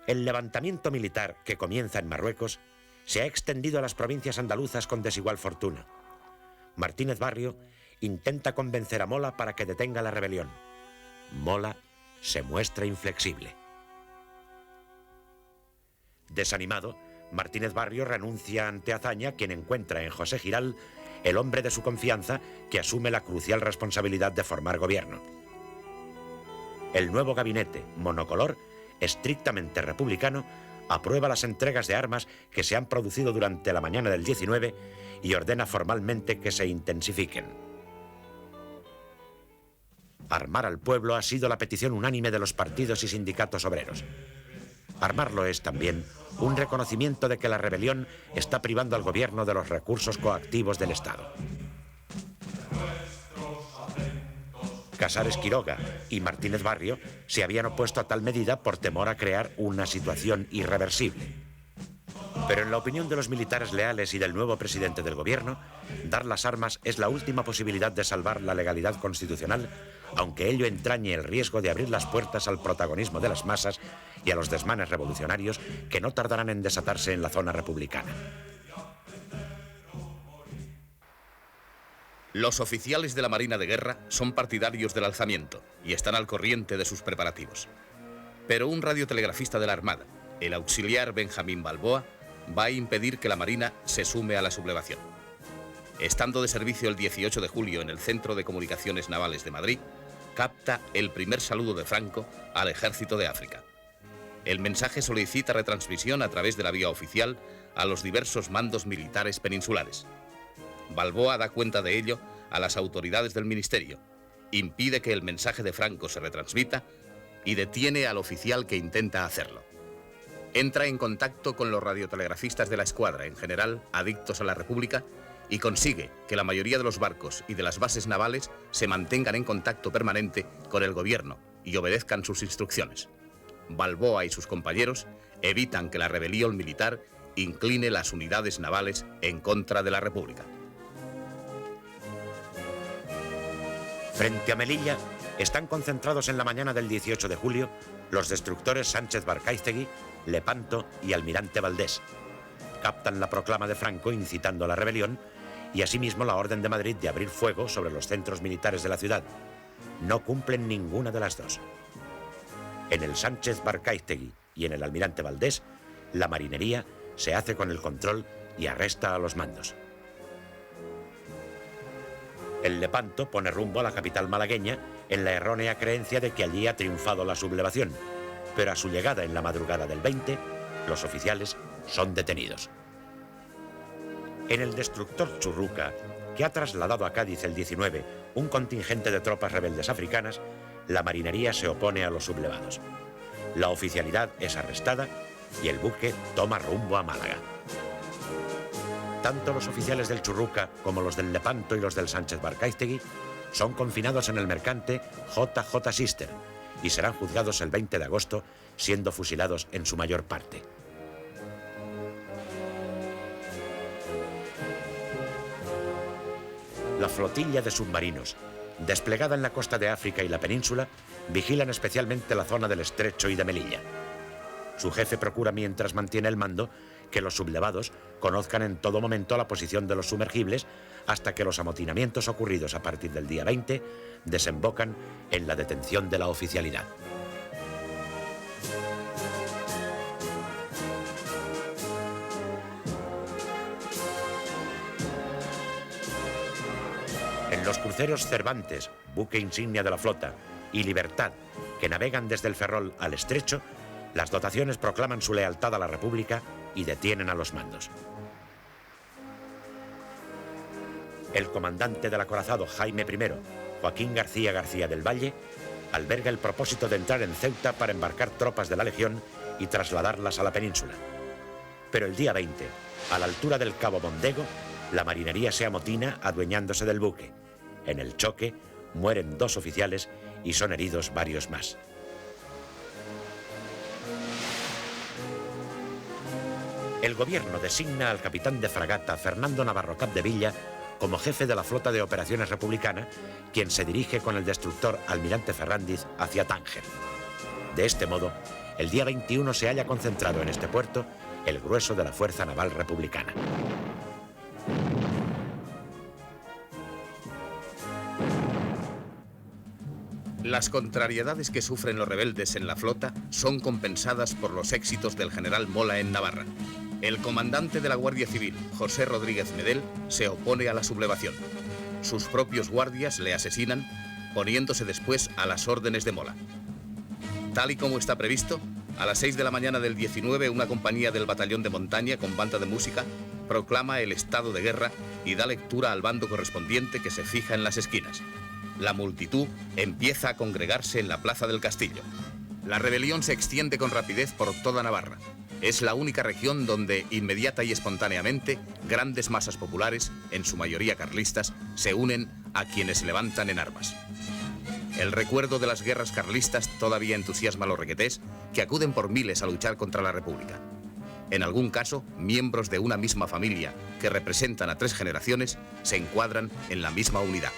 El levantamiento militar que comienza en Marruecos se ha extendido a las provincias andaluzas con desigual fortuna. Martínez Barrio intenta convencer a Mola para que detenga la rebelión. Mola se muestra inflexible. Desanimado, Martínez Barrio renuncia ante Azaña, quien encuentra en José Giral el hombre de su confianza que asume la crucial responsabilidad de formar gobierno. El nuevo gabinete, monocolor, estrictamente republicano, aprueba las entregas de armas que se han producido durante la mañana del 19 y ordena formalmente que se intensifiquen. Armar al pueblo ha sido la petición unánime de los partidos y sindicatos obreros. Armarlo es también un reconocimiento de que la rebelión está privando al gobierno de los recursos coactivos del Estado. Casares Quiroga y Martínez Barrio se habían opuesto a tal medida por temor a crear una situación irreversible. Pero en la opinión de los militares leales y del nuevo presidente del gobierno, dar las armas es la última posibilidad de salvar la legalidad constitucional, aunque ello entrañe el riesgo de abrir las puertas al protagonismo de las masas y a los desmanes revolucionarios que no tardarán en desatarse en la zona republicana. Los oficiales de la Marina de Guerra son partidarios del alzamiento y están al corriente de sus preparativos. Pero un radiotelegrafista de la Armada, el auxiliar Benjamín Balboa, va a impedir que la Marina se sume a la sublevación. Estando de servicio el 18 de julio en el Centro de Comunicaciones Navales de Madrid, capta el primer saludo de Franco al Ejército de África. El mensaje solicita retransmisión a través de la vía oficial a los diversos mandos militares peninsulares. Balboa da cuenta de ello a las autoridades del ministerio, impide que el mensaje de Franco se retransmita y detiene al oficial que intenta hacerlo. Entra en contacto con los radiotelegrafistas de la escuadra, en general adictos a la República, y consigue que la mayoría de los barcos y de las bases navales se mantengan en contacto permanente con el gobierno y obedezcan sus instrucciones. Balboa y sus compañeros evitan que la rebelión militar incline las unidades navales en contra de la República. Frente a Melilla están concentrados en la mañana del 18 de julio los destructores Sánchez Barcaiztegui, Lepanto y Almirante Valdés. Captan la proclama de Franco incitando a la rebelión y asimismo la orden de Madrid de abrir fuego sobre los centros militares de la ciudad. No cumplen ninguna de las dos. En el Sánchez Barcaiztegui y en el Almirante Valdés, la marinería se hace con el control y arresta a los mandos. El Lepanto pone rumbo a la capital malagueña en la errónea creencia de que allí ha triunfado la sublevación, pero a su llegada en la madrugada del 20, los oficiales son detenidos. En el destructor Churruca, que ha trasladado a Cádiz el 19 un contingente de tropas rebeldes africanas, la marinería se opone a los sublevados. La oficialidad es arrestada y el buque toma rumbo a Málaga. Tanto los oficiales del Churruca como los del Lepanto y los del Sánchez Barcaiztegui son confinados en el mercante JJ Sister y serán juzgados el 20 de agosto, siendo fusilados en su mayor parte. La flotilla de submarinos, desplegada en la costa de África y la península, vigilan especialmente la zona del Estrecho y de Melilla. Su jefe procura, mientras mantiene el mando, que los sublevados conozcan en todo momento la posición de los sumergibles hasta que los amotinamientos ocurridos a partir del día 20 desembocan en la detención de la oficialidad. En los cruceros Cervantes, buque insignia de la flota, y Libertad, que navegan desde el Ferrol al Estrecho, las dotaciones proclaman su lealtad a la República y detienen a los mandos. El comandante del acorazado Jaime I, Joaquín García García del Valle, alberga el propósito de entrar en Ceuta para embarcar tropas de la Legión y trasladarlas a la península. Pero el día 20, a la altura del Cabo Mondego, la marinería se amotina adueñándose del buque. En el choque mueren 2 oficiales y son heridos varios más. El gobierno designa al capitán de fragata Fernando Navarro Capdevilla como jefe de la flota de operaciones republicana, quien se dirige con el destructor Almirante Ferrándiz hacia Tánger. De este modo, el día 21 se halla concentrado en este puerto el grueso de la fuerza naval republicana. Las contrariedades que sufren los rebeldes en la flota son compensadas por los éxitos del general Mola en Navarra. El comandante de la Guardia Civil, José Rodríguez Medel, se opone a la sublevación. Sus propios guardias le asesinan, poniéndose después a las órdenes de Mola. Tal y como está previsto, a las 6 de la mañana del 19, una compañía del batallón de montaña con banda de música proclama el estado de guerra y da lectura al bando correspondiente que se fija en las esquinas. La multitud empieza a congregarse en la plaza del castillo. La rebelión se extiende con rapidez por toda Navarra. Es la única región donde, inmediata y espontáneamente, grandes masas populares, en su mayoría carlistas, se unen a quienes se levantan en armas. El recuerdo de las guerras carlistas todavía entusiasma a los requetés, que acuden por miles a luchar contra la República. En algún caso, miembros de una misma familia, que representan a 3 generaciones, se encuadran en la misma unidad.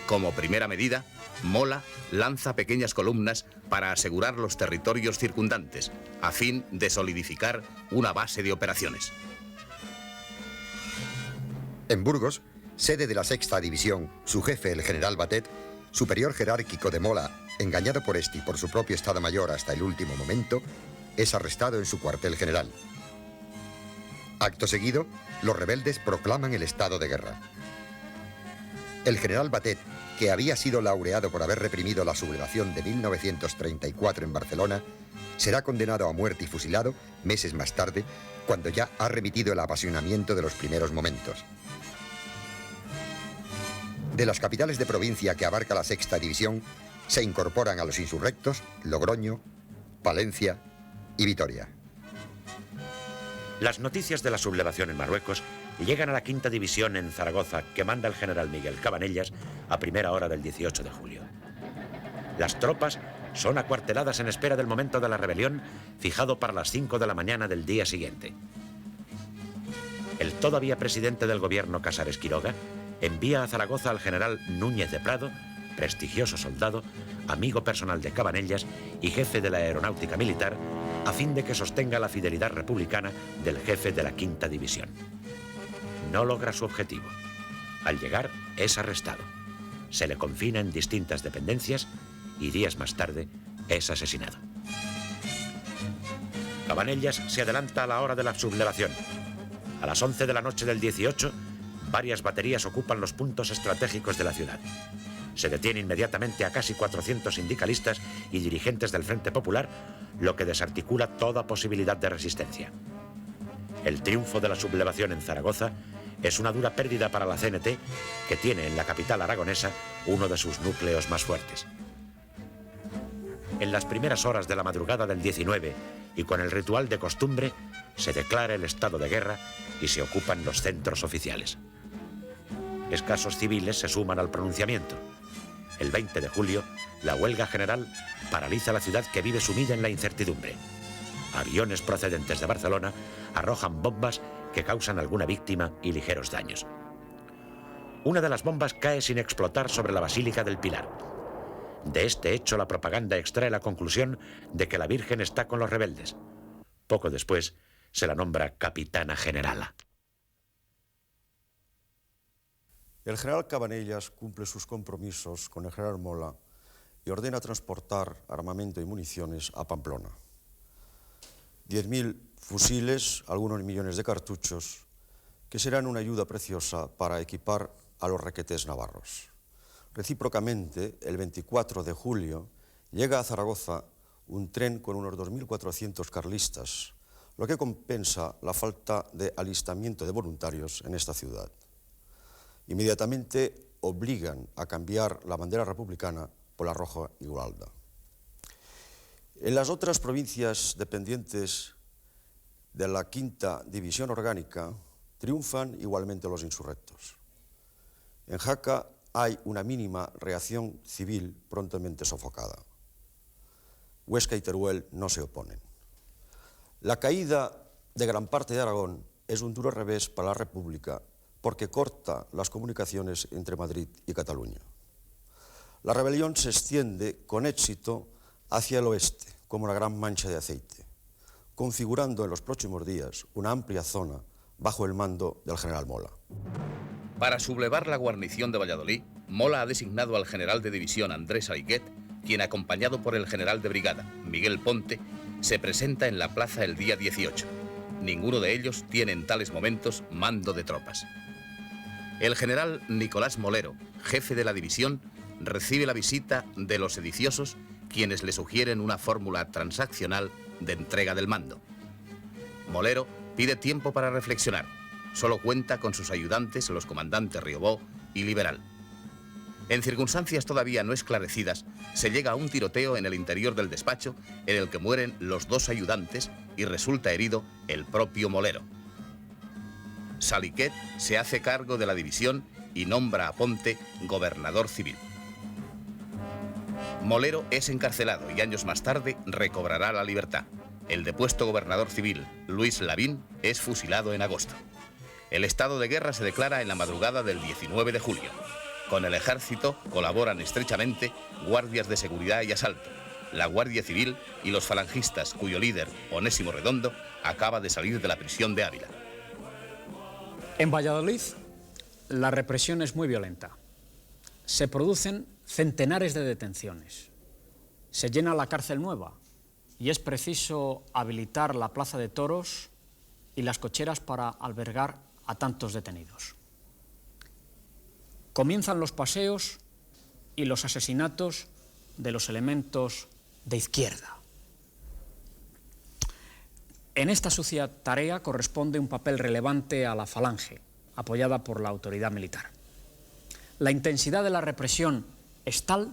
Como primera medida, Mola lanza pequeñas columnas para asegurar los territorios circundantes, a fin de solidificar una base de operaciones. En Burgos, sede de la 6ª División, su jefe, el general Batet, superior jerárquico de Mola, engañado por este y por su propio Estado Mayor hasta el último momento, es arrestado en su cuartel general. Acto seguido, los rebeldes proclaman el estado de guerra. El general Batet, que había sido laureado por haber reprimido la sublevación de 1934 en Barcelona, será condenado a muerte y fusilado meses más tarde, cuando ya ha remitido el apasionamiento de los primeros momentos. De las capitales de provincia que abarca la 6ª División, se incorporan a los insurrectos Logroño, Palencia y Vitoria. Las noticias de la sublevación en Marruecos llegan a la 5ª División en Zaragoza, que manda el general Miguel Cabanellas a primera hora del 18 de julio. Las tropas son acuarteladas en espera del momento de la rebelión, fijado para las 5 de la mañana del día siguiente. El todavía presidente del gobierno, Casares Quiroga, envía a Zaragoza al general Núñez de Prado, prestigioso soldado, amigo personal de Cabanellas y jefe de la aeronáutica militar, a fin de que sostenga la fidelidad republicana del jefe de la 5ª División. No logra su objetivo. Al llegar, es arrestado. Se le confina en distintas dependencias y días más tarde es asesinado. Cabanellas se adelanta a la hora de la sublevación. A las 11 de la noche del 18, varias baterías ocupan los puntos estratégicos de la ciudad. Se detiene inmediatamente a casi 400 sindicalistas y dirigentes del Frente Popular, lo que desarticula toda posibilidad de resistencia. El triunfo de la sublevación en Zaragoza es una dura pérdida para la CNT, que tiene en la capital aragonesa uno de sus núcleos más fuertes. En las primeras horas de la madrugada del 19, y con el ritual de costumbre, se declara el estado de guerra y se ocupan los centros oficiales. Escasos civiles se suman al pronunciamiento. El 20 de julio, la huelga general paraliza la ciudad, que vive sumida en la incertidumbre. Aviones procedentes de Barcelona arrojan bombas que causan alguna víctima y ligeros daños. Una de las bombas cae sin explotar sobre la Basílica del Pilar. De este hecho, la propaganda extrae la conclusión de que la Virgen está con los rebeldes. Poco después, se la nombra capitana generala. El general Cabanellas cumple sus compromisos con el general Mola y ordena transportar armamento y municiones a Pamplona. 10.000 fusiles, algunos millones de cartuchos, que serán una ayuda preciosa para equipar a los requetés navarros. Recíprocamente, el 24 de julio llega a Zaragoza un tren con unos 2.400 carlistas, lo que compensa la falta de alistamiento de voluntarios en esta ciudad. Inmediatamente obligan a cambiar la bandera republicana por la roja y gualda. En las otras provincias dependientes de la 5ª División Orgánica triunfan igualmente los insurrectos. En Jaca hay una mínima reacción civil prontamente sofocada. Huesca y Teruel no se oponen. La caída de gran parte de Aragón es un duro revés para la República, porque corta las comunicaciones entre Madrid y Cataluña. La rebelión se extiende con éxito hacia el oeste, como la Gran Mancha de Aceite, configurando en los próximos días una amplia zona bajo el mando del general Mola. Para sublevar la guarnición de Valladolid, Mola ha designado al general de división Andrés Ayguet, quien, acompañado por el general de brigada Miguel Ponte, se presenta en la plaza el día 18. Ninguno de ellos tiene en tales momentos mando de tropas. El general Nicolás Molero, jefe de la división, recibe la visita de los sediciosos, quienes le sugieren una fórmula transaccional de entrega del mando. Molero pide tiempo para reflexionar. Solo cuenta con sus ayudantes, los comandantes Riobó y Liberal. En circunstancias todavía no esclarecidas, se llega a un tiroteo en el interior del despacho, en el que mueren los dos ayudantes y resulta herido el propio Molero. Saliquet se hace cargo de la división y nombra a Ponte gobernador civil. Molero es encarcelado y años más tarde recobrará la libertad. El depuesto gobernador civil, Luis Lavín, es fusilado en agosto. El estado de guerra se declara en la madrugada del 19 de julio. Con el ejército colaboran estrechamente guardias de seguridad y asalto, la Guardia Civil y los falangistas, cuyo líder, Onésimo Redondo, acaba de salir de la prisión de Ávila. En Valladolid, la represión es muy violenta. Se producen centenares de detenciones. Se llena la cárcel nueva y es preciso habilitar la plaza de toros y las cocheras para albergar a tantos detenidos. Comienzan los paseos y los asesinatos de los elementos de izquierda. En esta sucia tarea corresponde un papel relevante a la Falange, apoyada por la autoridad militar. La intensidad de la represión es tal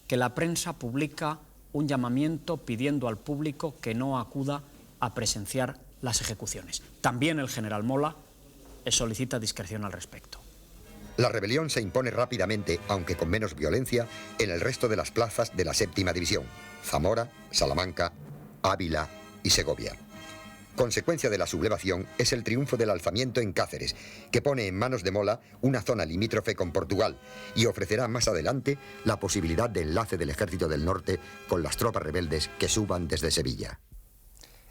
que la prensa publica un llamamiento pidiendo al público que no acuda a presenciar las ejecuciones. También el general Mola solicita discreción al respecto. La rebelión se impone rápidamente, aunque con menos violencia, en el resto de las plazas de la séptima división: Zamora, Salamanca, Ávila y Segovia. Consecuencia de la sublevación es el triunfo del alzamiento en Cáceres, que pone en manos de Mola una zona limítrofe con Portugal y ofrecerá más adelante la posibilidad de enlace del Ejército del Norte con las tropas rebeldes que suban desde Sevilla.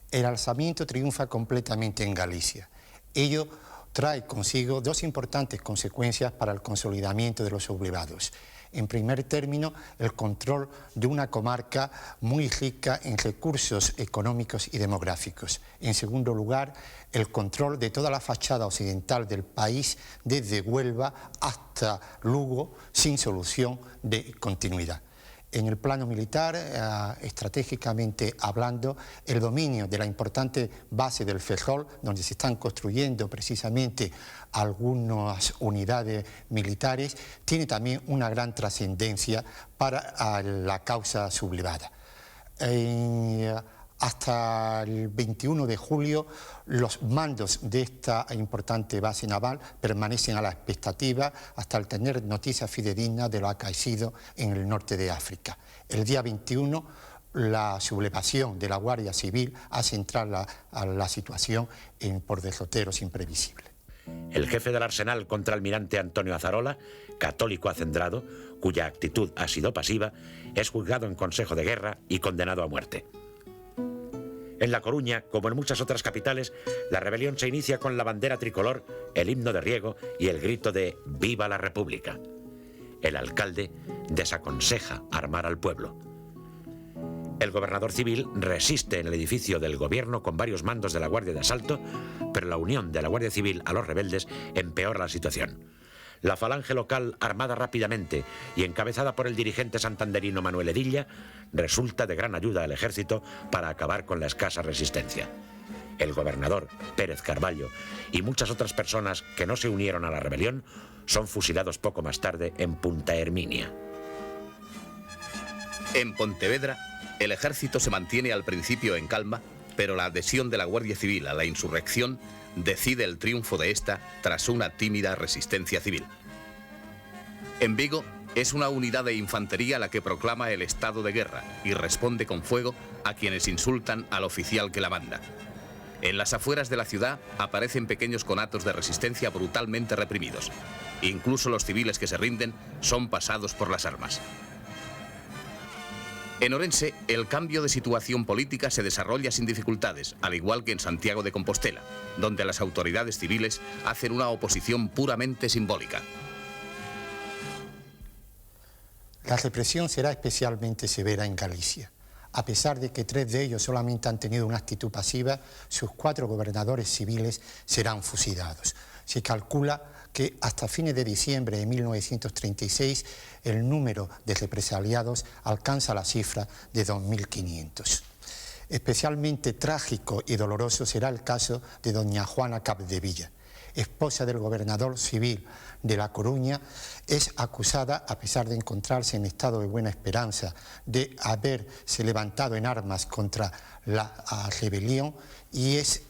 El alzamiento triunfa completamente en Galicia. Ello trae consigo dos importantes consecuencias para el consolidamiento de los sublevados. En primer término, el control de una comarca muy rica en recursos económicos y demográficos. En segundo lugar, el control de toda la fachada occidental del país, desde Huelva hasta Lugo, sin solución de continuidad. En el plano militar, estratégicamente hablando, el dominio de la importante base del Ferrol, donde se están construyendo precisamente algunas unidades militares, tiene también una gran trascendencia para la causa sublevada. Hasta el 21 de julio, los mandos de esta importante base naval permanecen a la expectativa hasta el tener noticias fidedignas de lo acaecido en el norte de África. El día 21, la sublevación de la Guardia Civil hace entrar la situación por derroteros imprevisibles. El jefe del arsenal contraalmirante Antonio Azarola, católico acendrado, cuya actitud ha sido pasiva, es juzgado en Consejo de Guerra y condenado a muerte. En La Coruña, como en muchas otras capitales, la rebelión se inicia con la bandera tricolor, el himno de Riego y el grito de ¡Viva la República! El alcalde desaconseja armar al pueblo. El gobernador civil resiste en el edificio del gobierno con varios mandos de la Guardia de Asalto, pero la unión de la Guardia Civil a los rebeldes empeora la situación. La falange local, armada rápidamente y encabezada por el dirigente santanderino Manuel Edilla, resulta de gran ayuda al ejército para acabar con la escasa resistencia. El gobernador, Pérez Carballo, y muchas otras personas que no se unieron a la rebelión son fusilados poco más tarde en Punta Herminia. En Pontevedra, el ejército se mantiene al principio en calma, pero la adhesión de la Guardia Civil a la insurrección decide el triunfo de esta tras una tímida resistencia civil. En Vigo es una unidad de infantería la que proclama el estado de guerra y responde con fuego a quienes insultan al oficial que la manda. En las afueras de la ciudad aparecen pequeños conatos de resistencia brutalmente reprimidos. Incluso los civiles que se rinden son pasados por las armas. En Orense, el cambio de situación política se desarrolla sin dificultades, al igual que en Santiago de Compostela, donde las autoridades civiles hacen una oposición puramente simbólica. La represión será especialmente severa en Galicia. A pesar de que 3 de ellos solamente han tenido una actitud pasiva, sus 4 gobernadores civiles serán fusilados. Se calcula que hasta fines de diciembre de 1936 el número de represaliados alcanza la cifra de 2.500. Especialmente trágico y doloroso será el caso de doña Juana Capdevila, esposa del gobernador civil de La Coruña. Es acusada, a pesar de encontrarse en estado de buena esperanza, de haberse levantado en armas contra la rebelión, y es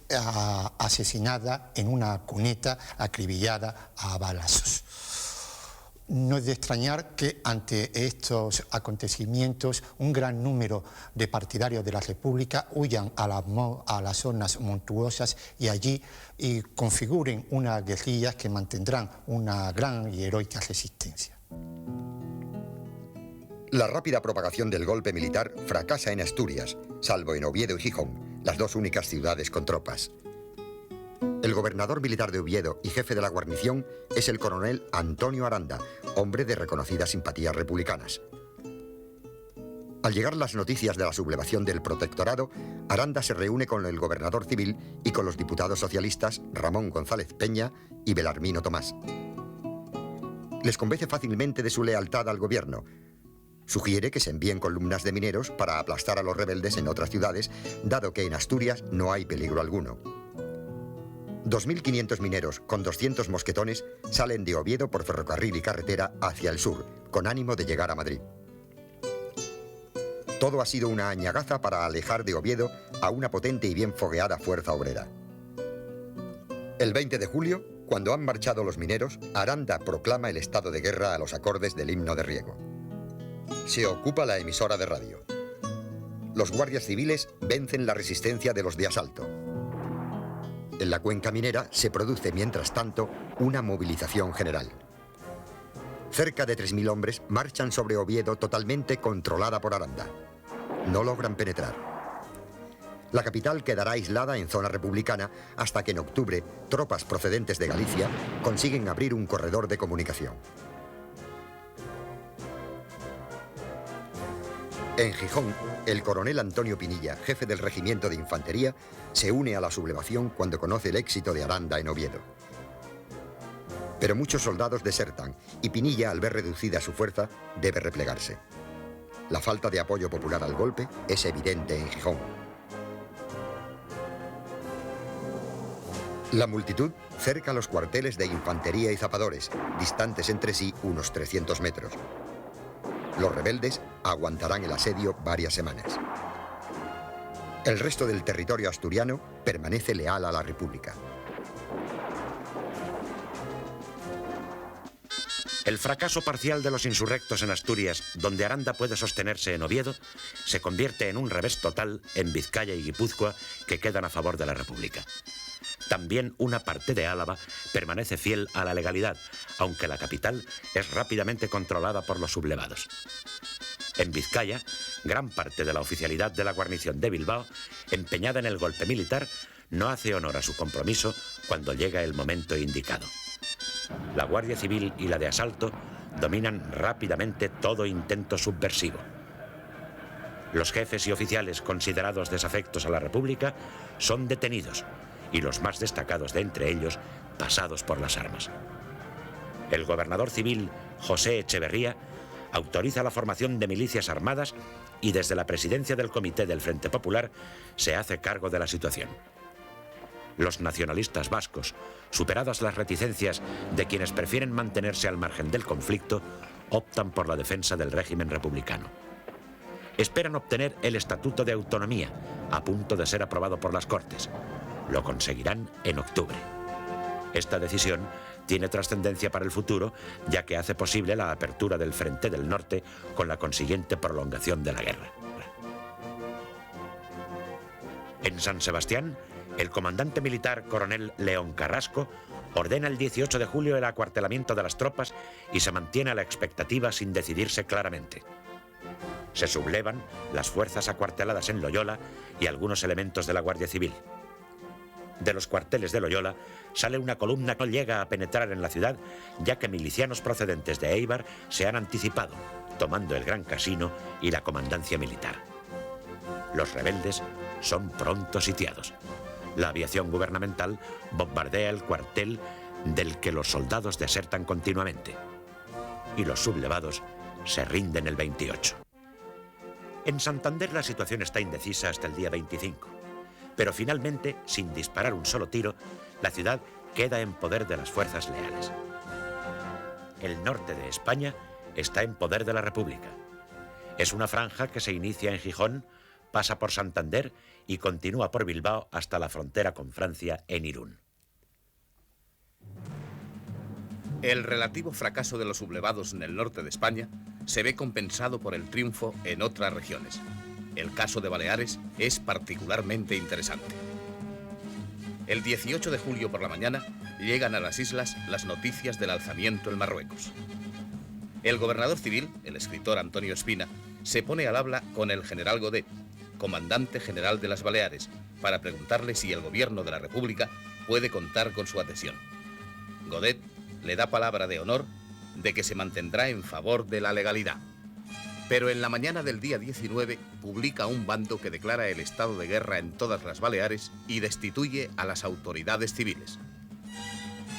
asesinada en una cuneta, acribillada a balazos. No es de extrañar que ante estos acontecimientos un gran número de partidarios de la República huyan a las zonas montuosas y allí configuren unas guerrillas que mantendrán una gran y heroica resistencia. La rápida propagación del golpe militar fracasa en Asturias, salvo en Oviedo y Gijón, las 2 únicas ciudades con tropas. El gobernador militar de Oviedo y jefe de la guarnición es el coronel Antonio Aranda, hombre de reconocidas simpatías republicanas. Al llegar las noticias de la sublevación del protectorado, Aranda se reúne con el gobernador civil y con los diputados socialistas Ramón González Peña y Belarmino Tomás. Les convence fácilmente de su lealtad al gobierno. Sugiere que se envíen columnas de mineros para aplastar a los rebeldes en otras ciudades, dado que en Asturias no hay peligro alguno. 2.500 mineros con 200 mosquetones salen de Oviedo por ferrocarril y carretera hacia el sur, con ánimo de llegar a Madrid. Todo ha sido una añagaza para alejar de Oviedo a una potente y bien fogueada fuerza obrera. El 20 de julio, cuando han marchado los mineros, Aranda proclama el estado de guerra a los acordes del himno de Riego. Se ocupa la emisora de radio. Los guardias civiles vencen la resistencia de los de asalto. En la cuenca minera se produce, mientras tanto, una movilización general. Cerca de 3.000 hombres marchan sobre Oviedo totalmente controlada por Aranda. No logran penetrar. La capital quedará aislada en zona republicana hasta que en octubre tropas procedentes de Galicia consiguen abrir un corredor de comunicación. En Gijón, el coronel Antonio Pinilla, jefe del regimiento de infantería, se une a la sublevación cuando conoce el éxito de Aranda en Oviedo. Pero muchos soldados desertan y Pinilla, al ver reducida su fuerza, debe replegarse. La falta de apoyo popular al golpe es evidente en Gijón. La multitud cerca los cuarteles de infantería y zapadores, distantes entre sí unos 300 metros. Los rebeldes aguantarán el asedio varias semanas. El resto del territorio asturiano permanece leal a la República. El fracaso parcial de los insurrectos en Asturias, donde Aranda puede sostenerse en Oviedo, se convierte en un revés total en Vizcaya y Guipúzcoa, que quedan a favor de la República. También una parte de Álava permanece fiel a la legalidad, aunque la capital es rápidamente controlada por los sublevados. En Vizcaya, gran parte de la oficialidad de la guarnición de Bilbao, empeñada en el golpe militar, no hace honor a su compromiso cuando llega el momento indicado. La Guardia Civil y la de asalto dominan rápidamente todo intento subversivo. Los jefes y oficiales considerados desafectos a la República son detenidos y los más destacados de entre ellos pasados por las armas. El gobernador civil, José Echeverría, autoriza la formación de milicias armadas y desde la presidencia del Comité del Frente Popular se hace cargo de la situación. Los nacionalistas vascos, superadas las reticencias de quienes prefieren mantenerse al margen del conflicto, optan por la defensa del régimen republicano. Esperan obtener el Estatuto de Autonomía, a punto de ser aprobado por las Cortes. Lo conseguirán en octubre. Esta decisión tiene trascendencia para el futuro, ya que hace posible la apertura del Frente del Norte con la consiguiente prolongación de la guerra. En San Sebastián, el comandante militar coronel León Carrasco ordena el 18 de julio el acuartelamiento de las tropas y se mantiene a la expectativa sin decidirse claramente. Se sublevan las fuerzas acuarteladas en Loyola y algunos elementos de la Guardia Civil. De los cuarteles de Loyola sale una columna que no llega a penetrar en la ciudad, ya que milicianos procedentes de Éibar se han anticipado, tomando el Gran Casino y la comandancia militar. Los rebeldes son pronto sitiados. La aviación gubernamental bombardea el cuartel del que los soldados desertan continuamente. Y los sublevados se rinden el 28. En Santander la situación está indecisa hasta el día 25. Pero finalmente, sin disparar un solo tiro, la ciudad queda en poder de las fuerzas leales. El norte de España está en poder de la República. Es una franja que se inicia en Gijón, pasa por Santander y continúa por Bilbao hasta la frontera con Francia en Irún. El relativo fracaso de los sublevados en el norte de España se ve compensado por el triunfo en otras regiones. El caso de Baleares es particularmente interesante. El 18 de julio por la mañana llegan a las islas las noticias del alzamiento en Marruecos. El gobernador civil, el escritor Antonio Espina, se pone al habla con el general Godet, comandante general de las Baleares, para preguntarle si el gobierno de la República puede contar con su adhesión. Godet le da palabra de honor de que se mantendrá en favor de la legalidad. Pero en la mañana del día 19 publica un bando que declara el estado de guerra en todas las Baleares y destituye a las autoridades civiles.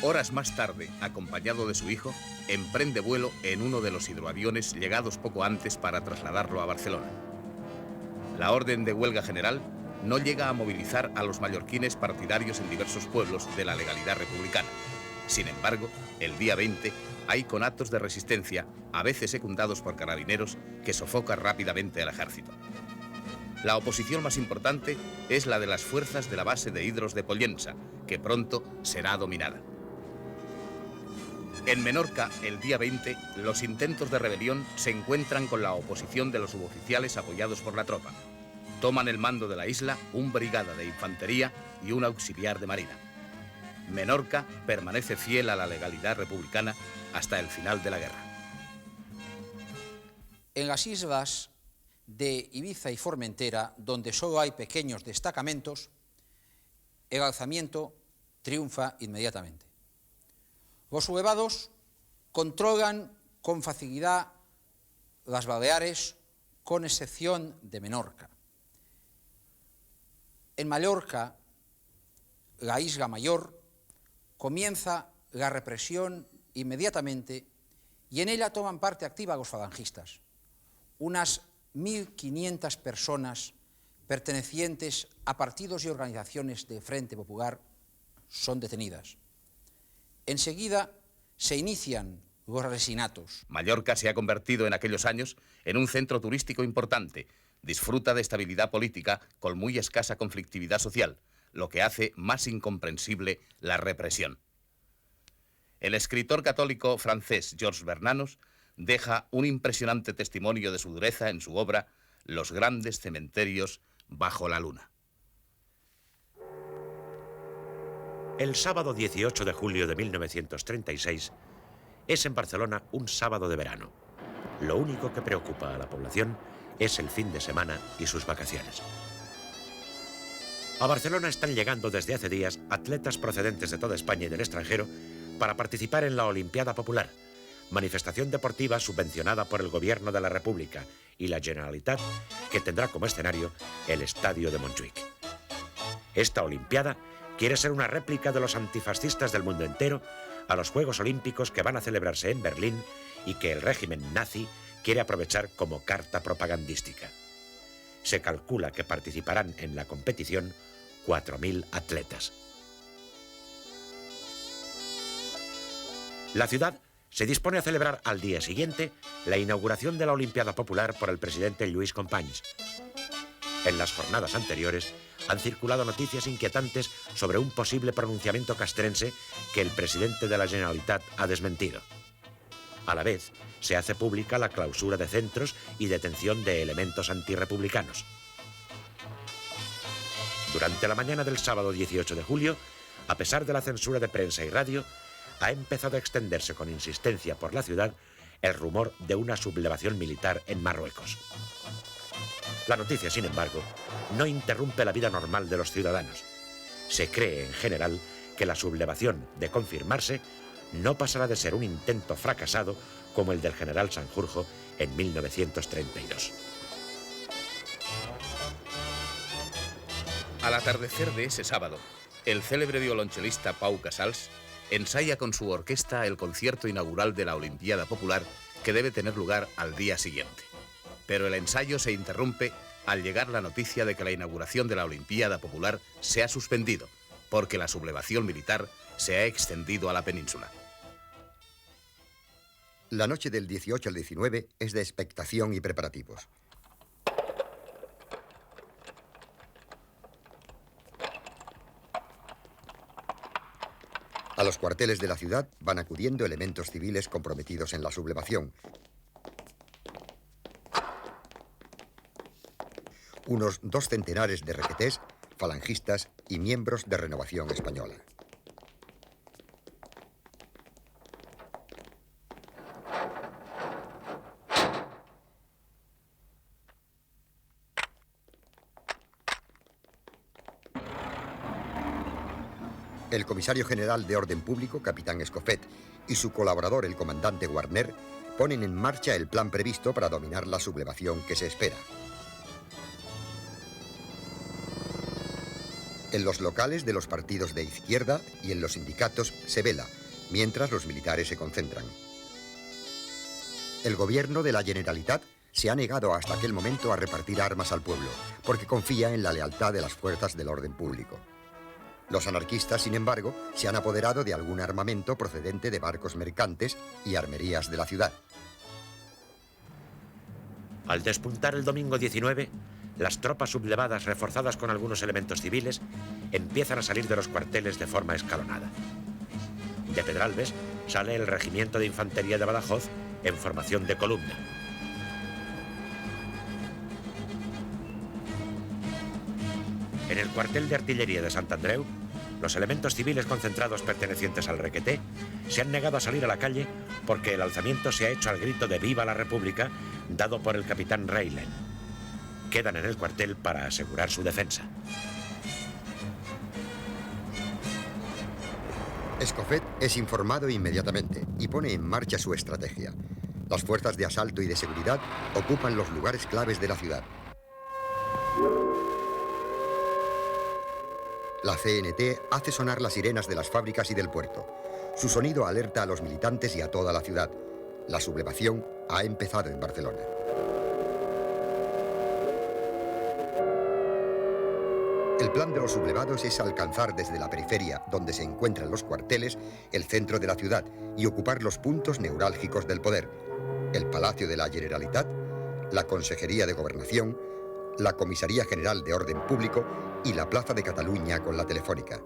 Horas más tarde, acompañado de su hijo, emprende vuelo en uno de los hidroaviones llegados poco antes para trasladarlo a Barcelona. La orden de huelga general no llega a movilizar a los mallorquines partidarios en diversos pueblos de la legalidad republicana. Sin embargo, el día 20 hay conatos de resistencia, a veces secundados por carabineros, que sofocan rápidamente al ejército. La oposición más importante es la de las fuerzas de la base de Hidros de Pollensa, que pronto será dominada. En Menorca, el día 20, los intentos de rebelión se encuentran con la oposición de los suboficiales apoyados por la tropa. Toman el mando de la isla un brigada de infantería y un auxiliar de marina. Menorca permanece fiel a la legalidad republicana hasta el final de la guerra. En las islas de Ibiza y Formentera, donde solo hay pequeños destacamentos, el alzamiento triunfa inmediatamente. Los sublevados controlan con facilidad las Baleares, con excepción de Menorca. En Mallorca, la isla mayor, comienza la represión inmediatamente y en ella toman parte activa los falangistas. Unas 1.500 personas pertenecientes a partidos y organizaciones del Frente Popular son detenidas. Enseguida se inician los asesinatos. Mallorca se ha convertido en aquellos años en un centro turístico importante. Disfruta de estabilidad política con muy escasa conflictividad social, lo que hace más incomprensible la represión. El escritor católico francés Georges Bernanos deja un impresionante testimonio de su dureza en su obra Los grandes cementerios bajo la luna. El sábado 18 de julio de 1936 es en Barcelona un sábado de verano. Lo único que preocupa a la población es el fin de semana y sus vacaciones. A Barcelona están llegando desde hace días atletas procedentes de toda España y del extranjero para participar en la Olimpiada Popular, manifestación deportiva subvencionada por el Gobierno de la República y la Generalitat, que tendrá como escenario el Estadio de Montjuïc. Esta Olimpiada quiere ser una réplica de los antifascistas del mundo entero a los Juegos Olímpicos que van a celebrarse en Berlín y que el régimen nazi quiere aprovechar como carta propagandística. Se calcula que participarán en la competición 4.000 atletas. La ciudad se dispone a celebrar al día siguiente la inauguración de la Olimpiada Popular por el presidente Lluís Companys. En las jornadas anteriores han circulado noticias inquietantes sobre un posible pronunciamiento castrense que el presidente de la Generalitat ha desmentido. A la vez, se hace pública la clausura de centros y detención de elementos antirrepublicanos. Durante la mañana del sábado 18 de julio, a pesar de la censura de prensa y radio, ha empezado a extenderse con insistencia por la ciudad el rumor de una sublevación militar en Marruecos. La noticia, sin embargo, no interrumpe la vida normal de los ciudadanos. Se cree, en general, que la sublevación, de confirmarse, no pasará de ser un intento fracasado como el del general Sanjurjo en 1932. Al atardecer de ese sábado, el célebre violonchelista Pau Casals ensaya con su orquesta el concierto inaugural de la Olimpiada Popular que debe tener lugar al día siguiente. Pero el ensayo se interrumpe al llegar la noticia de que la inauguración de la Olimpiada Popular se ha suspendido porque la sublevación militar se ha extendido a la península. La noche del 18 al 19 es de expectación y preparativos. A los cuarteles de la ciudad van acudiendo elementos civiles comprometidos en la sublevación. Unos 2 centenares de requetés, falangistas y miembros de Renovación Española. El comisario general de Orden Público, capitán Escofet, y su colaborador, el comandante Guarner, ponen en marcha el plan previsto para dominar la sublevación que se espera. En los locales de los partidos de izquierda y en los sindicatos se vela, mientras los militares se concentran. El gobierno de la Generalitat se ha negado hasta aquel momento a repartir armas al pueblo, porque confía en la lealtad de las fuerzas del orden público. Los anarquistas, sin embargo, se han apoderado de algún armamento procedente de barcos mercantes y armerías de la ciudad. Al despuntar el domingo 19, las tropas sublevadas, reforzadas con algunos elementos civiles, empiezan a salir de los cuarteles de forma escalonada. De Pedralbes sale el regimiento de infantería de Badajoz en formación de columna. En el cuartel de artillería de Sant Andreu, los elementos civiles concentrados pertenecientes al requeté se han negado a salir a la calle porque el alzamiento se ha hecho al grito de ¡Viva la República!, dado por el capitán Reylen. Quedan en el cuartel para asegurar su defensa. Escofet es informado inmediatamente y pone en marcha su estrategia. Las fuerzas de asalto y de seguridad ocupan los lugares claves de la ciudad. La CNT hace sonar las sirenas de las fábricas y del puerto. Su sonido alerta a los militantes y a toda la ciudad. La sublevación ha empezado en Barcelona. El plan de los sublevados es alcanzar desde la periferia, donde se encuentran los cuarteles, el centro de la ciudad y ocupar los puntos neurálgicos del poder: el Palacio de la Generalitat, la Consejería de Gobernación, la Comisaría General de Orden Público y la Plaza de Cataluña con la Telefónica,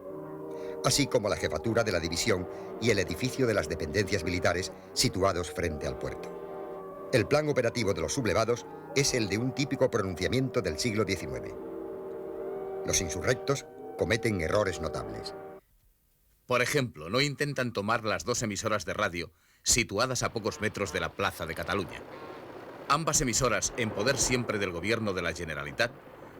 así como la jefatura de la división y el edificio de las dependencias militares situados frente al puerto. El plan operativo de los sublevados es el de un típico pronunciamiento del siglo XIX. Los insurrectos cometen errores notables. Por ejemplo, no intentan tomar las 2 emisoras de radio situadas a pocos metros de la Plaza de Cataluña. Ambas emisoras, en poder siempre del gobierno de la Generalitat,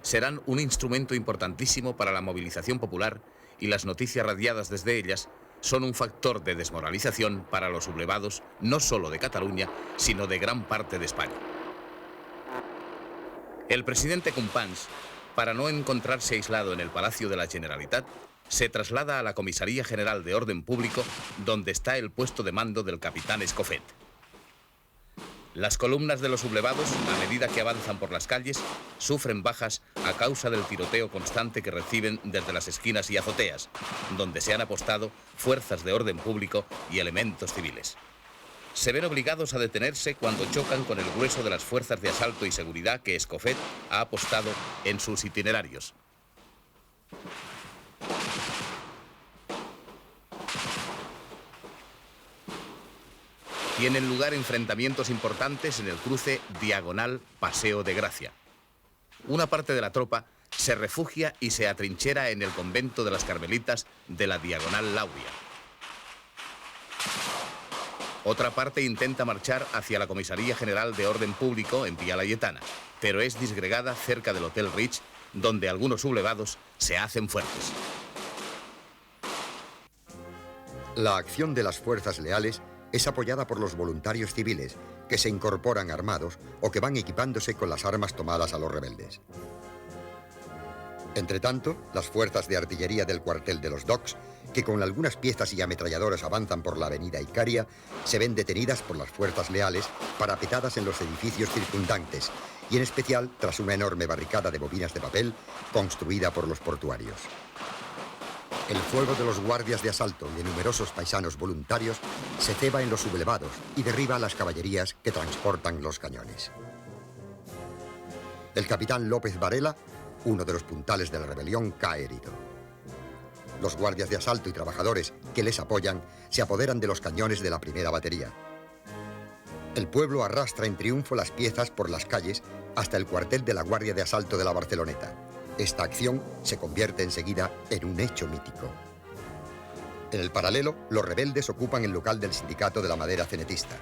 serán un instrumento importantísimo para la movilización popular, y las noticias radiadas desde ellas son un factor de desmoralización para los sublevados, no solo de Cataluña, sino de gran parte de España. El presidente Companys, para no encontrarse aislado en el Palacio de la Generalitat, se traslada a la Comisaría General de Orden Público, donde está el puesto de mando del capitán Escofet. Las columnas de los sublevados, a medida que avanzan por las calles, sufren bajas a causa del tiroteo constante que reciben desde las esquinas y azoteas, donde se han apostado fuerzas de orden público y elementos civiles. Se ven obligados a detenerse cuando chocan con el grueso de las fuerzas de asalto y seguridad que Escofet ha apostado en sus itinerarios. Tienen lugar enfrentamientos importantes en el cruce diagonal Paseo de Gracia. Una parte de la tropa se refugia y se atrinchera en el convento de las Carmelitas de la diagonal Lauria. Otra parte intenta marchar hacia la Comisaría General de Orden Público en Vía Layetana, pero es disgregada cerca del Hotel Ritz, donde algunos sublevados se hacen fuertes. La acción de las fuerzas leales es apoyada por los voluntarios civiles, que se incorporan armados o que van equipándose con las armas tomadas a los rebeldes. Entretanto, las fuerzas de artillería del cuartel de los Docks, que con algunas piezas y ametralladoras avanzan por la avenida Icaria, se ven detenidas por las fuerzas leales parapetadas en los edificios circundantes, y en especial tras una enorme barricada de bobinas de papel construida por los portuarios. El fuego de los guardias de asalto y de numerosos paisanos voluntarios se ceba en los sublevados y derriba las caballerías que transportan los cañones. El capitán López Varela, uno de los puntales de la rebelión, cae herido. Los guardias de asalto y trabajadores que les apoyan se apoderan de los cañones de la primera batería. El pueblo arrastra en triunfo las piezas por las calles hasta el cuartel de la Guardia de Asalto de la Barceloneta. Esta acción se convierte enseguida en un hecho mítico. En el paralelo, los rebeldes ocupan el local del sindicato de la madera cenetista.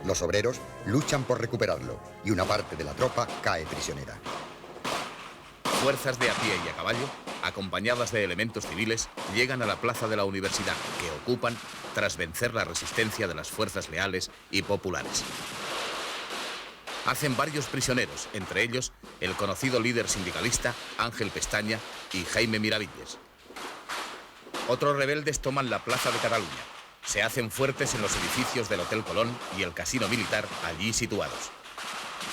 Los obreros luchan por recuperarlo y una parte de la tropa cae prisionera. Fuerzas de a pie y a caballo, acompañadas de elementos civiles, llegan a la plaza de la universidad, que ocupan tras vencer la resistencia de las fuerzas leales y populares. Hacen varios prisioneros, entre ellos el conocido líder sindicalista Ángel Pestaña y Jaime Miravilles. Otros rebeldes toman la plaza de Cataluña. Se hacen fuertes en los edificios del Hotel Colón y el casino militar allí situados.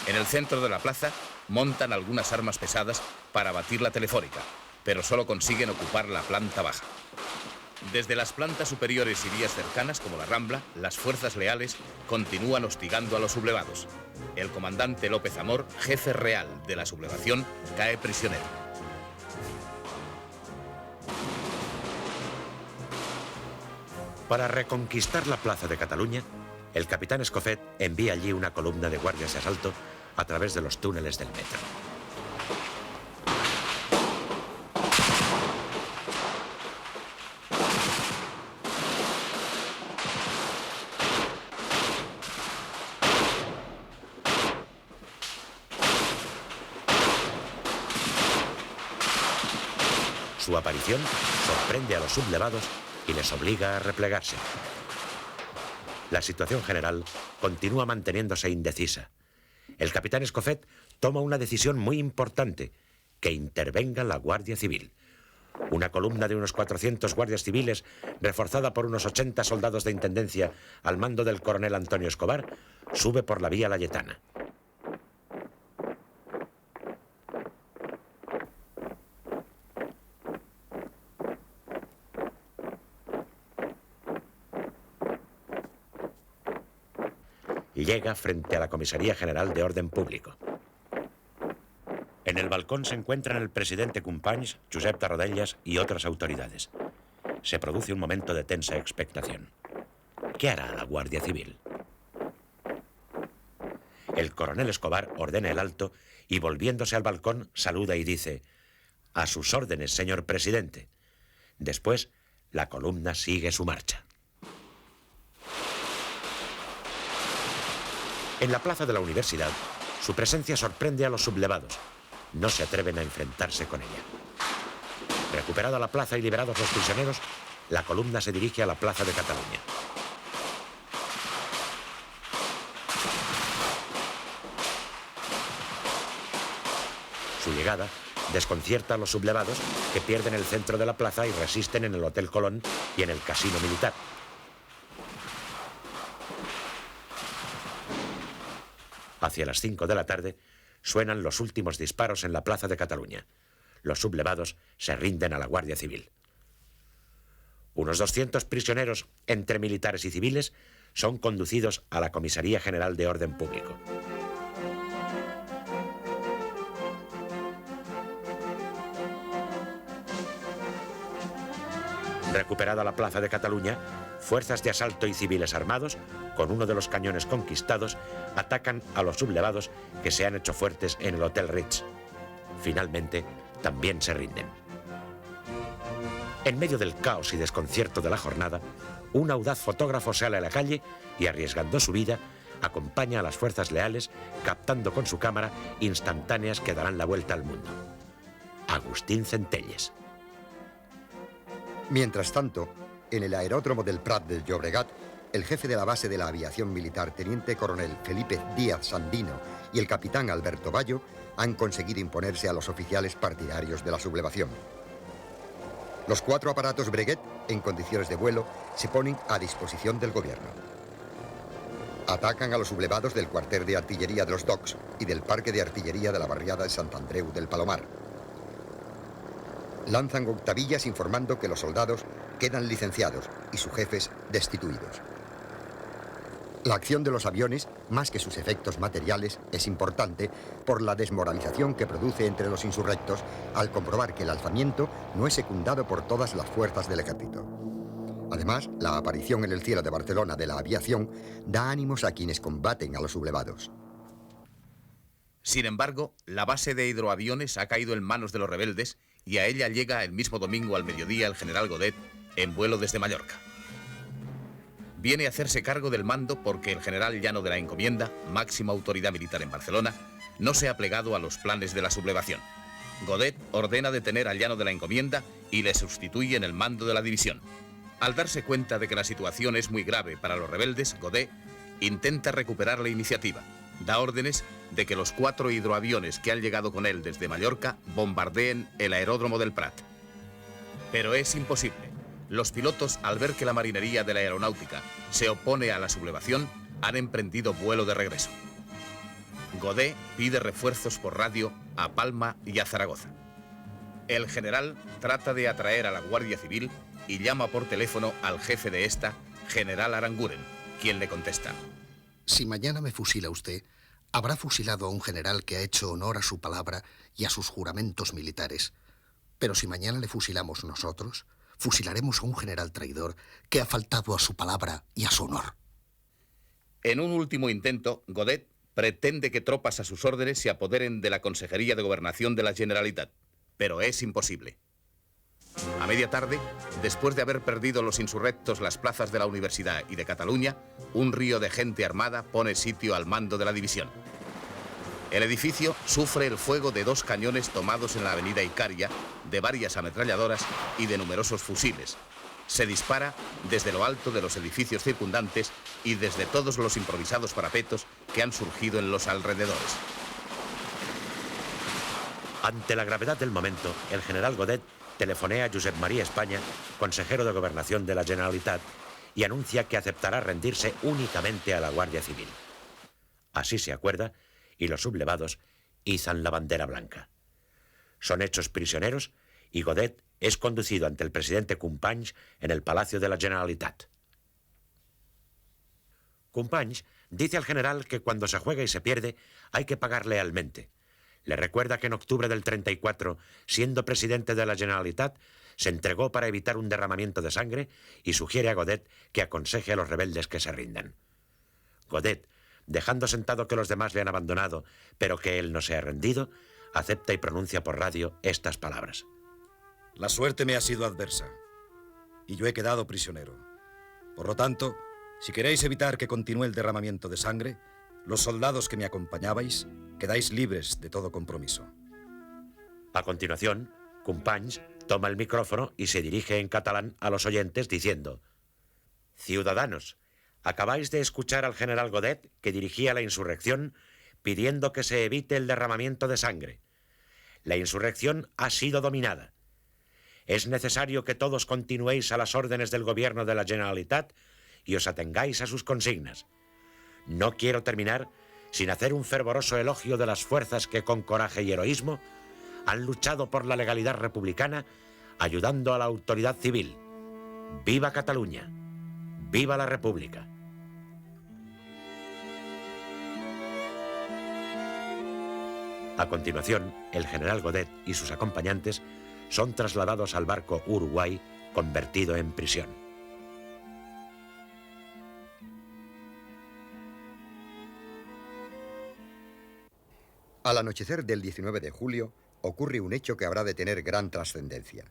En el centro de la plaza montan algunas armas pesadas para abatir la telefónica, pero solo consiguen ocupar la planta baja. Desde las plantas superiores y vías cercanas, como la Rambla, las fuerzas leales continúan hostigando a los sublevados. El comandante López Amor, jefe real de la sublevación, cae prisionero. Para reconquistar la plaza de Cataluña, el capitán Escofet envía allí una columna de guardias de asalto a través de los túneles del metro. Su aparición sorprende a los sublevados y les obliga a replegarse. La situación general continúa manteniéndose indecisa. El capitán Escofet toma una decisión muy importante: que intervenga la Guardia Civil. Una columna de unos 400 guardias civiles, reforzada por unos 80 soldados de intendencia al mando del coronel Antonio Escobar, sube por la vía Layetana. Llega frente a la Comisaría General de Orden Público. En el balcón se encuentran el presidente Companys, Josep Tarradellas y otras autoridades. Se produce un momento de tensa expectación. ¿Qué hará la Guardia Civil? El coronel Escobar ordena el alto y, volviéndose al balcón, saluda y dice: «A sus órdenes, señor presidente». Después, la columna sigue su marcha. En la plaza de la universidad, su presencia sorprende a los sublevados. No se atreven a enfrentarse con ella. Recuperada la plaza y liberados los prisioneros, la columna se dirige a la plaza de Cataluña. Su llegada desconcierta a los sublevados, que pierden el centro de la plaza y resisten en el Hotel Colón y en el casino militar. Hacia las 5 de la tarde suenan los últimos disparos en la plaza de Cataluña. Los sublevados se rinden a la Guardia Civil. Unos 200 prisioneros, entre militares y civiles, son conducidos a la Comisaría General de Orden Público. Recuperada la plaza de Cataluña, fuerzas de asalto y civiles armados, con uno de los cañones conquistados, atacan a los sublevados que se han hecho fuertes en el Hotel Ritz. Finalmente, también se rinden. En medio del caos y desconcierto de la jornada, un audaz fotógrafo sale a la calle y, arriesgando su vida, acompaña a las fuerzas leales, captando con su cámara instantáneas que darán la vuelta al mundo. Agustín Centelles. Mientras tanto, en el aeródromo del Prat del Llobregat, el jefe de la base de la aviación militar, teniente coronel Felipe Díaz Sandino, y el capitán Alberto Bayo han conseguido imponerse a los oficiales partidarios de la sublevación. Los 4 aparatos Breguet, en condiciones de vuelo, se ponen a disposición del gobierno. Atacan a los sublevados del cuartel de artillería de los Docks y del parque de artillería de la barriada de Sant Andreu del Palomar. Lanzan octavillas informando que los soldados quedan licenciados y sus jefes destituidos. La acción de los aviones, más que sus efectos materiales, es importante por la desmoralización que produce entre los insurrectos al comprobar que el alzamiento no es secundado por todas las fuerzas del ejército. Además, la aparición en el cielo de Barcelona de la aviación da ánimos a quienes combaten a los sublevados. Sin embargo, la base de hidroaviones ha caído en manos de los rebeldes y a ella llega el mismo domingo al mediodía el general Godet en vuelo desde Mallorca. Viene a hacerse cargo del mando porque el general Llano de la Encomienda, máxima autoridad militar en Barcelona, no se ha plegado a los planes de la sublevación. Godet ordena detener al Llano de la Encomienda y le sustituye en el mando de la división. Al darse cuenta de que la situación es muy grave para los rebeldes, Godet intenta recuperar la iniciativa. Da órdenes de que los 4 hidroaviones que han llegado con él desde Mallorca bombardeen el aeródromo del Prat. Pero es imposible. Los pilotos, al ver que la marinería de la aeronáutica se opone a la sublevación, han emprendido vuelo de regreso. Godet pide refuerzos por radio a Palma y a Zaragoza. El general trata de atraer a la Guardia Civil y llama por teléfono al jefe de esta, general Aranguren, quien le contesta: si mañana me fusila usted, habrá fusilado a un general que ha hecho honor a su palabra y a sus juramentos militares. Pero si mañana le fusilamos nosotros, fusilaremos a un general traidor que ha faltado a su palabra y a su honor. En un último intento, Godet pretende que tropas a sus órdenes se apoderen de la Consejería de Gobernación de la Generalitat, pero es imposible. A media tarde, después de haber perdido los insurrectos las plazas de la Universidad y de Cataluña, un río de gente armada pone sitio al mando de la división. El edificio sufre el fuego de 2 cañones tomados en la avenida Icària, de varias ametralladoras y de numerosos fusiles. Se dispara desde lo alto de los edificios circundantes y desde todos los improvisados parapetos que han surgido en los alrededores. Ante la gravedad del momento, el general Godet telefonea a Josep María España, consejero de Gobernación de la Generalitat, y anuncia que aceptará rendirse únicamente a la Guardia Civil. Así se acuerda, y los sublevados izan la bandera blanca. Son hechos prisioneros y Godet es conducido ante el presidente Companys en el Palacio de la Generalitat. Companys dice al general que cuando se juega y se pierde hay que pagar lealmente. Le recuerda que en octubre del 34, siendo presidente de la Generalitat, se entregó para evitar un derramamiento de sangre y sugiere a Godet que aconseje a los rebeldes que se rindan. Godet, dejando sentado que los demás le han abandonado, pero que él no se ha rendido, acepta y pronuncia por radio estas palabras. La suerte me ha sido adversa y yo he quedado prisionero. Por lo tanto, si queréis evitar que continúe el derramamiento de sangre, los soldados que me acompañabais quedáis libres de todo compromiso. A continuación, Companys toma el micrófono y se dirige en catalán a los oyentes diciendo: Ciudadanos, acabáis de escuchar al general Godet, que dirigía la insurrección, pidiendo que se evite el derramamiento de sangre. La insurrección ha sido dominada. Es necesario que todos continuéis a las órdenes del gobierno de la Generalitat y os atengáis a sus consignas. No quiero terminar sin hacer un fervoroso elogio de las fuerzas que con coraje y heroísmo han luchado por la legalidad republicana, ayudando a la autoridad civil. ¡Viva Cataluña! ¡Viva la República! A continuación, el general Godet y sus acompañantes son trasladados al barco Uruguay, convertido en prisión. Al anochecer del 19 de julio ocurre un hecho que habrá de tener gran trascendencia.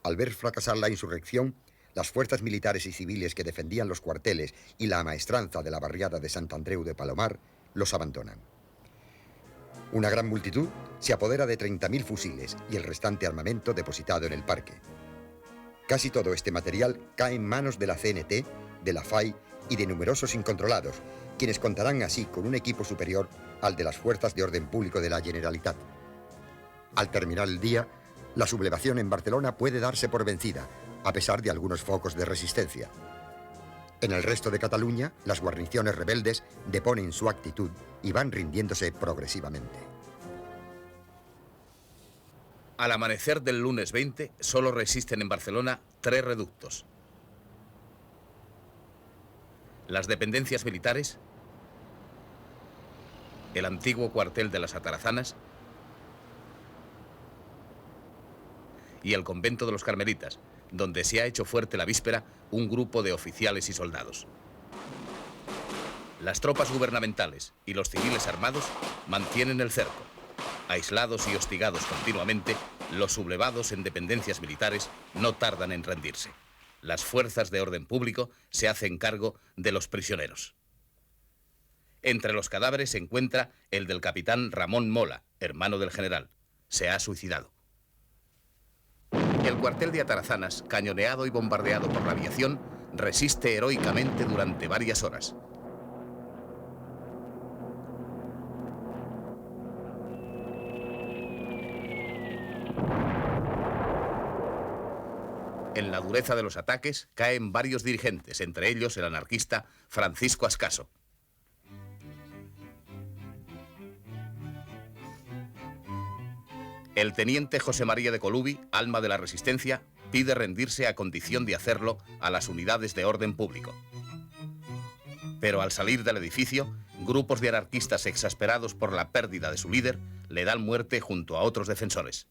Al ver fracasar la insurrección, las fuerzas militares y civiles que defendían los cuarteles y la amaestranza de la barriada de Sant Andreu de Palomar los abandonan. Una gran multitud se apodera de 30.000 fusiles y el restante armamento depositado en el parque. Casi todo este material cae en manos de la CNT, de la FAI y de numerosos incontrolados, quienes contarán así con un equipo superior al de las fuerzas de orden público de la Generalitat. Al terminar el día, la sublevación en Barcelona puede darse por vencida, a pesar de algunos focos de resistencia. En el resto de Cataluña, las guarniciones rebeldes deponen su actitud y van rindiéndose progresivamente. Al amanecer del lunes 20, solo resisten en Barcelona 3 reductos. Las dependencias militares, el antiguo cuartel de las Atarazanas y el convento de los Carmelitas, donde se ha hecho fuerte la víspera un grupo de oficiales y soldados. Las tropas gubernamentales y los civiles armados mantienen el cerco. Aislados y hostigados continuamente, los sublevados en dependencias militares no tardan en rendirse. Las fuerzas de orden público se hacen cargo de los prisioneros. Entre los cadáveres se encuentra el del capitán Ramón Mola, hermano del general. Se ha suicidado. El cuartel de Atarazanas, cañoneado y bombardeado por la aviación, resiste heroicamente durante varias horas. En la dureza de los ataques caen varios dirigentes, entre ellos el anarquista Francisco Ascaso. El teniente José María de Colubi, alma de la resistencia, pide rendirse a condición de hacerlo a las unidades de orden público. Pero al salir del edificio, grupos de anarquistas exasperados por la pérdida de su líder le dan muerte junto a otros defensores.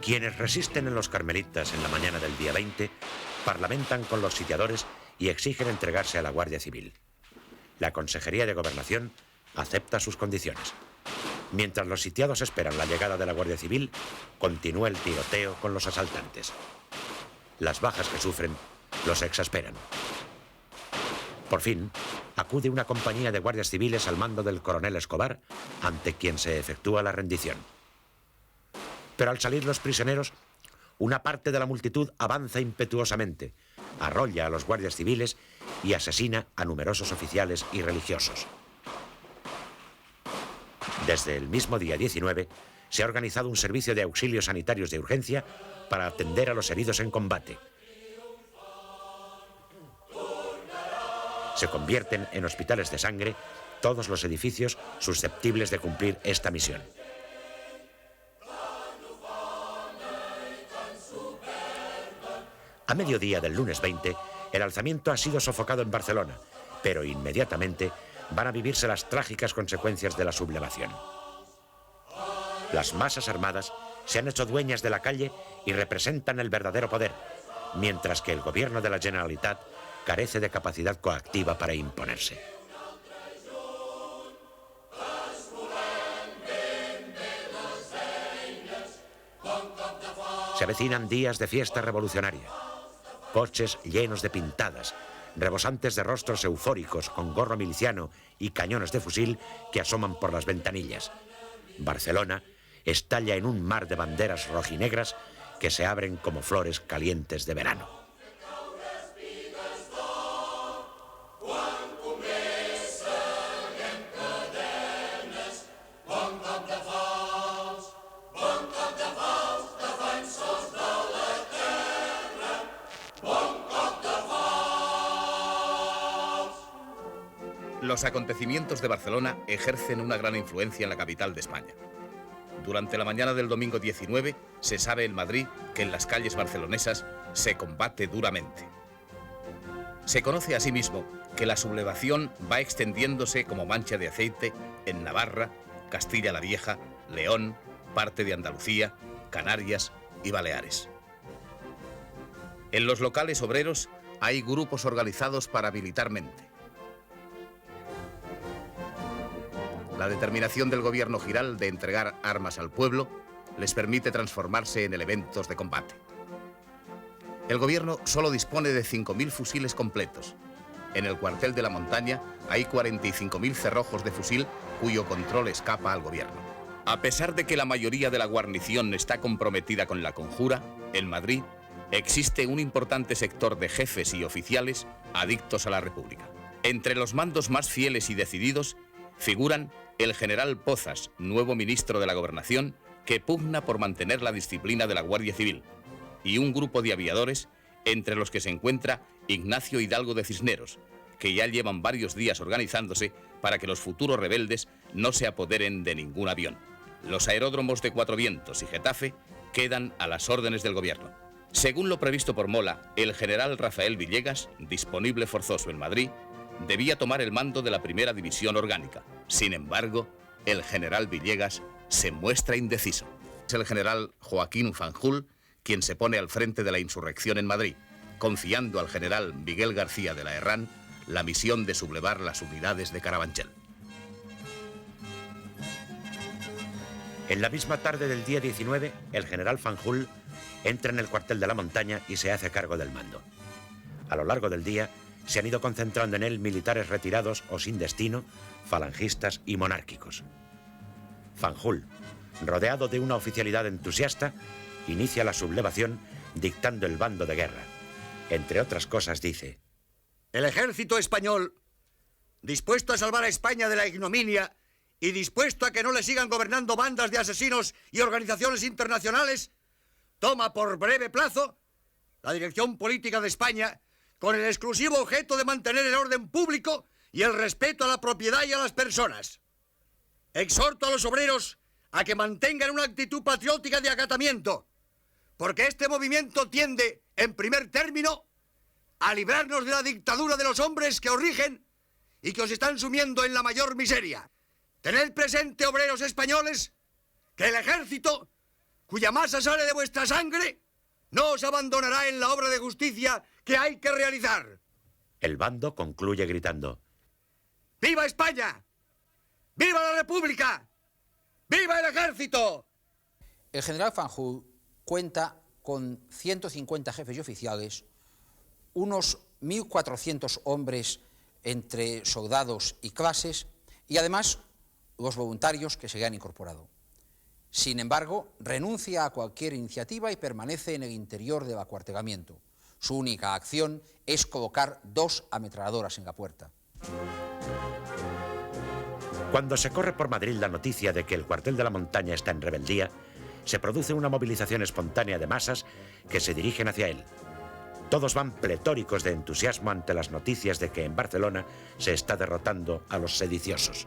Quienes resisten en los Carmelitas en la mañana del día 20 parlamentan con los sitiadores y exigen entregarse a la Guardia Civil. La Consejería de Gobernación acepta sus condiciones. Mientras los sitiados esperan la llegada de la Guardia Civil, continúa el tiroteo con los asaltantes. Las bajas que sufren los exasperan. Por fin, acude una compañía de guardias civiles al mando del coronel Escobar, ante quien se efectúa la rendición. Pero al salir los prisioneros, una parte de la multitud avanza impetuosamente, arrolla a los guardias civiles y asesina a numerosos oficiales y religiosos. Desde el mismo día 19, se ha organizado un servicio de auxilios sanitarios de urgencia para atender a los heridos en combate. Se convierten en hospitales de sangre todos los edificios susceptibles de cumplir esta misión. A mediodía del lunes 20, el alzamiento ha sido sofocado en Barcelona, pero inmediatamente van a vivirse las trágicas consecuencias de la sublevación. Las masas armadas se han hecho dueñas de la calle y representan el verdadero poder, mientras que el gobierno de la Generalitat carece de capacidad coactiva para imponerse. Se avecinan días de fiesta revolucionaria. Coches llenos de pintadas, rebosantes de rostros eufóricos con gorro miliciano y cañones de fusil que asoman por las ventanillas. Barcelona estalla en un mar de banderas rojinegras que se abren como flores calientes de verano. Los acontecimientos de Barcelona ejercen una gran influencia en la capital de España. Durante la mañana del domingo 19 se sabe en Madrid que en las calles barcelonesas se combate duramente. Se conoce asimismo que la sublevación va extendiéndose como mancha de aceite en Navarra, Castilla la Vieja, León, parte de Andalucía, Canarias, y Baleares. En los locales obreros hay grupos organizados paramilitarmente. La determinación del gobierno Giral de entregar armas al pueblo les permite transformarse en elementos de combate. El gobierno solo dispone de 5.000 fusiles completos. En el cuartel de la Montaña hay 45.000 cerrojos de fusil cuyo control escapa al gobierno. A pesar de que la mayoría de la guarnición está comprometida con la conjura, en Madrid existe un importante sector de jefes y oficiales adictos a la República. Entre los mandos más fieles y decididos figuran el general Pozas, nuevo ministro de la Gobernación, que pugna por mantener la disciplina de la Guardia Civil, y un grupo de aviadores, entre los que se encuentra Ignacio Hidalgo de Cisneros, que ya llevan varios días organizándose para que los futuros rebeldes no se apoderen de ningún avión. Los aeródromos de Cuatro Vientos y Getafe quedan a las órdenes del gobierno. Según lo previsto por Mola, el general Rafael Villegas, disponible forzoso en Madrid, debía tomar el mando de la primera división orgánica. Sin embargo, el general Villegas se muestra indeciso. Es el general Joaquín Fanjul quien se pone al frente de la insurrección en Madrid, confiando al general Miguel García de la Herrán la misión de sublevar las unidades de Carabanchel. En la misma tarde del día 19, el general Fanjul entra en el cuartel de la Montaña y se hace cargo del mando. A lo largo del día se han ido concentrando en él militares retirados o sin destino, falangistas y monárquicos. Fanjul, rodeado de una oficialidad entusiasta, inicia la sublevación dictando el bando de guerra. Entre otras cosas dice: el ejército español, dispuesto a salvar a España de la ignominia y dispuesto a que no le sigan gobernando bandas de asesinos y organizaciones internacionales, toma por breve plazo la dirección política de España con el exclusivo objeto de mantener el orden público y el respeto a la propiedad y a las personas. Exhorto a los obreros a que mantengan una actitud patriótica de acatamiento, porque este movimiento tiende, en primer término, a librarnos de la dictadura de los hombres que os rigen y que os están sumiendo en la mayor miseria. Tened presente, obreros españoles, que el ejército, cuya masa sale de vuestra sangre, no os abandonará en la obra de justicia que hay que realizar. El bando concluye gritando: ¡Viva España! ¡Viva la República! ¡Viva el ejército! El general Fanjul cuenta con 150 jefes y oficiales, unos 1.400 hombres entre soldados y clases, y además los voluntarios que se le han incorporado. Sin embargo, renuncia a cualquier iniciativa y permanece en el interior del acuartelamiento. Su única acción es colocar 2 ametralladoras en la puerta. Cuando se corre por Madrid la noticia de que el cuartel de la Montaña está en rebeldía, se produce una movilización espontánea de masas que se dirigen hacia él. Todos van pletóricos de entusiasmo ante las noticias de que en Barcelona se está derrotando a los sediciosos.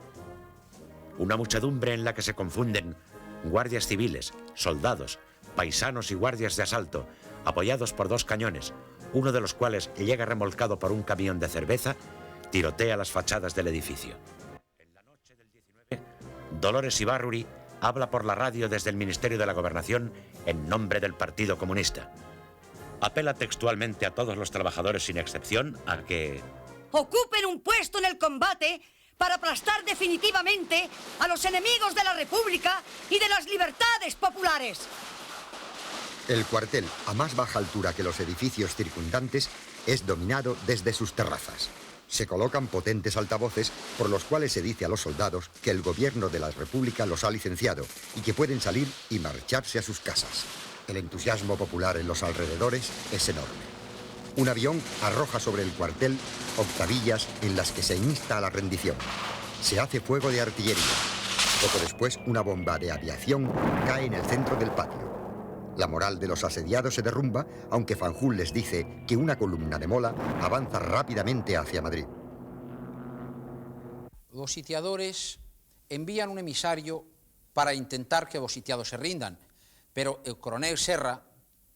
Una muchedumbre en la que se confunden guardias civiles, soldados, paisanos y guardias de asalto, apoyados por 2 cañones, uno de los cuales llega remolcado por un camión de cerveza, tirotea las fachadas del edificio. En la noche del 19, Dolores Ibarruri habla por la radio desde el Ministerio de la Gobernación en nombre del Partido Comunista. Apela textualmente a todos los trabajadores sin excepción a que ocupen un puesto en el combate para aplastar definitivamente a los enemigos de la República y de las libertades populares. El cuartel, a más baja altura que los edificios circundantes, es dominado desde sus terrazas. Se colocan potentes altavoces por los cuales se dice a los soldados que el gobierno de la República los ha licenciado y que pueden salir y marcharse a sus casas. El entusiasmo popular en los alrededores es enorme. Un avión arroja sobre el cuartel octavillas en las que se insta a la rendición. Se hace fuego de artillería. Poco después, una bomba de aviación cae en el centro del patio. La moral de los asediados se derrumba, aunque Fanjul les dice que una columna de Mola avanza rápidamente hacia Madrid. Los sitiadores envían un emisario para intentar que los sitiados se rindan, pero el coronel Serra,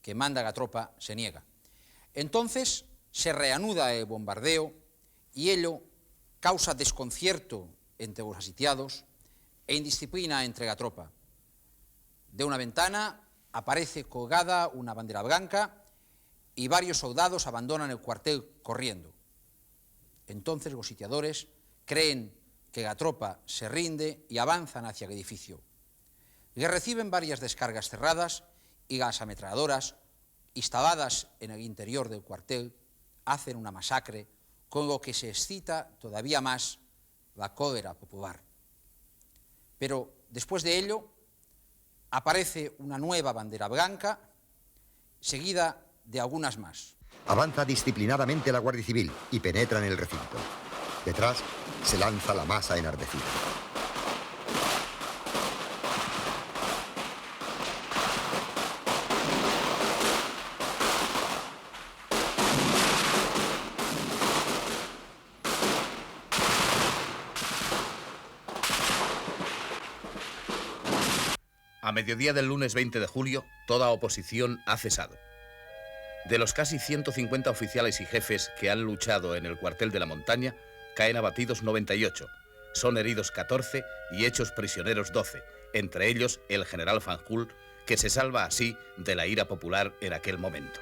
que manda a la tropa, se niega. Entonces se reanuda el bombardeo y ello causa desconcierto entre los asitiados e indisciplina entre la tropa. De una ventana aparece colgada una bandera blanca y varios soldados abandonan el cuartel corriendo. Entonces los sitiadores creen que la tropa se rinde y avanzan hacia el edificio. Le reciben varias descargas cerradas y las ametralladoras, instaladas en el interior del cuartel, hacen una masacre, con lo que se excita todavía más la cólera popular. Pero después de ello aparece una nueva bandera blanca, seguida de algunas más. Avanza disciplinadamente la Guardia Civil y penetra en el recinto. Detrás se lanza la masa enardecida. A mediodía del lunes 20 de julio, toda oposición ha cesado. De los casi 150 oficiales y jefes que han luchado en el cuartel de la Montaña, caen abatidos 98, son heridos 14 y hechos prisioneros 12, entre ellos el general Fanjul, que se salva así de la ira popular en aquel momento.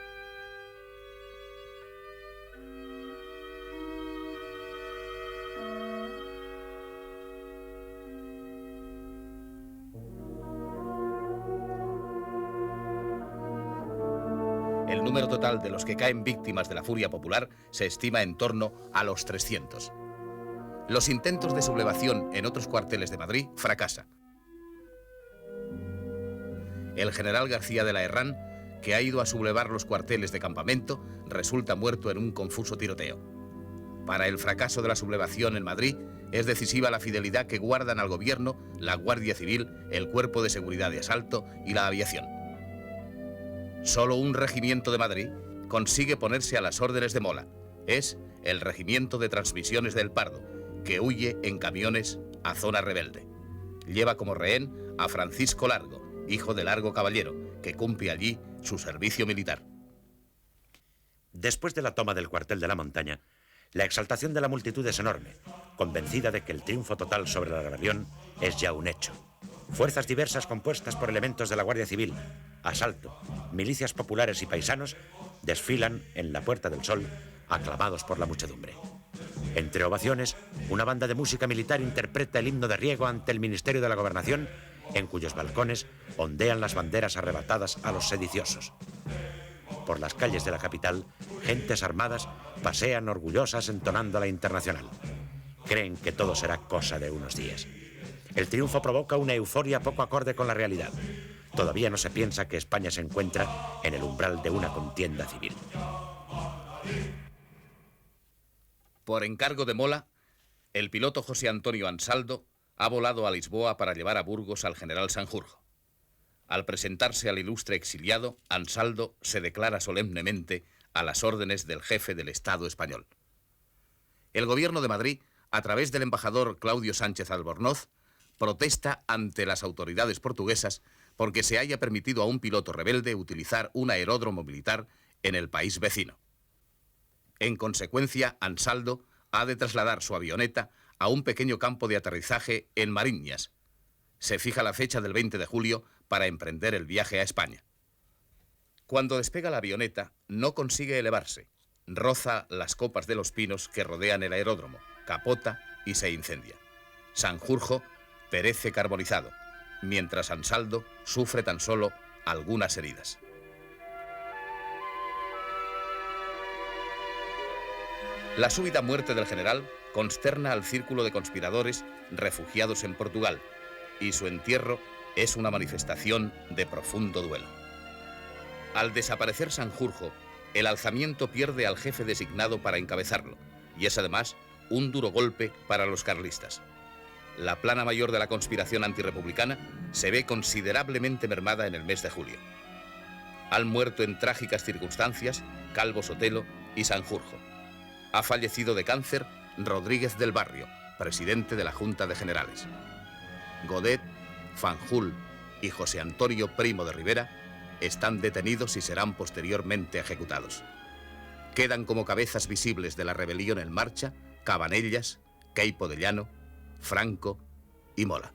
El número total de los que caen víctimas de la furia popular se estima en torno a los 300. Los intentos de sublevación en otros cuarteles de Madrid fracasan. El general García de la Herrán, que ha ido a sublevar los cuarteles de campamento, resulta muerto en un confuso tiroteo. Para el fracaso de la sublevación en Madrid es decisiva la fidelidad que guardan al gobierno la Guardia Civil, el Cuerpo de Seguridad de Asalto y la aviación. Solo un regimiento de Madrid consigue ponerse a las órdenes de Mola. Es el Regimiento de Transmisiones del Pardo, que huye en camiones a zona rebelde. Lleva como rehén a Francisco Largo, hijo de Largo Caballero, que cumple allí su servicio militar. Después de la toma del cuartel de la Montaña, la exaltación de la multitud es enorme, convencida de que el triunfo total sobre la rebelión es ya un hecho. Fuerzas diversas compuestas por elementos de la Guardia Civil, asalto, milicias populares y paisanos desfilan en la Puerta del Sol, aclamados por la muchedumbre. Entre ovaciones, una banda de música militar interpreta el himno de Riego ante el Ministerio de la Gobernación, en cuyos balcones ondean las banderas arrebatadas a los sediciosos. Por las calles de la capital, gentes armadas pasean orgullosas entonando la Internacional. Creen que todo será cosa de unos días. El triunfo provoca una euforia poco acorde con la realidad. Todavía no se piensa que España se encuentra en el umbral de una contienda civil. Por encargo de Mola, el piloto José Antonio Ansaldo ha volado a Lisboa para llevar a Burgos al general Sanjurjo. Al presentarse al ilustre exiliado, Ansaldo se declara solemnemente a las órdenes del jefe del Estado español. El gobierno de Madrid, a través del embajador Claudio Sánchez Albornoz, protesta ante las autoridades portuguesas porque se haya permitido a un piloto rebelde utilizar un aeródromo militar en el país vecino. En consecuencia, Ansaldo ha de trasladar su avioneta a un pequeño campo de aterrizaje en Mariñas. Se fija la fecha del 20 de julio para emprender el viaje a España. Cuando despega la avioneta, no consigue elevarse. Roza las copas de los pinos que rodean el aeródromo, capota y se incendia. Sanjurjo perece carbonizado, mientras Ansaldo sufre tan solo algunas heridas. La súbita muerte del general consterna al círculo de conspiradores refugiados en Portugal, y su entierro es una manifestación de profundo duelo. Al desaparecer Sanjurjo, el alzamiento pierde al jefe designado para encabezarlo, y es además un duro golpe para los carlistas. La plana mayor de la conspiración antirrepublicana se ve considerablemente mermada en el mes de julio. Han muerto en trágicas circunstancias Calvo Sotelo y Sanjurjo. Ha fallecido de cáncer Rodríguez del Barrio, presidente de la Junta de Generales. Godet, Fanjul y José Antonio Primo de Rivera están detenidos y serán posteriormente ejecutados. Quedan como cabezas visibles de la rebelión en marcha Cabanellas, Queipo de Llano, Franco y Mola.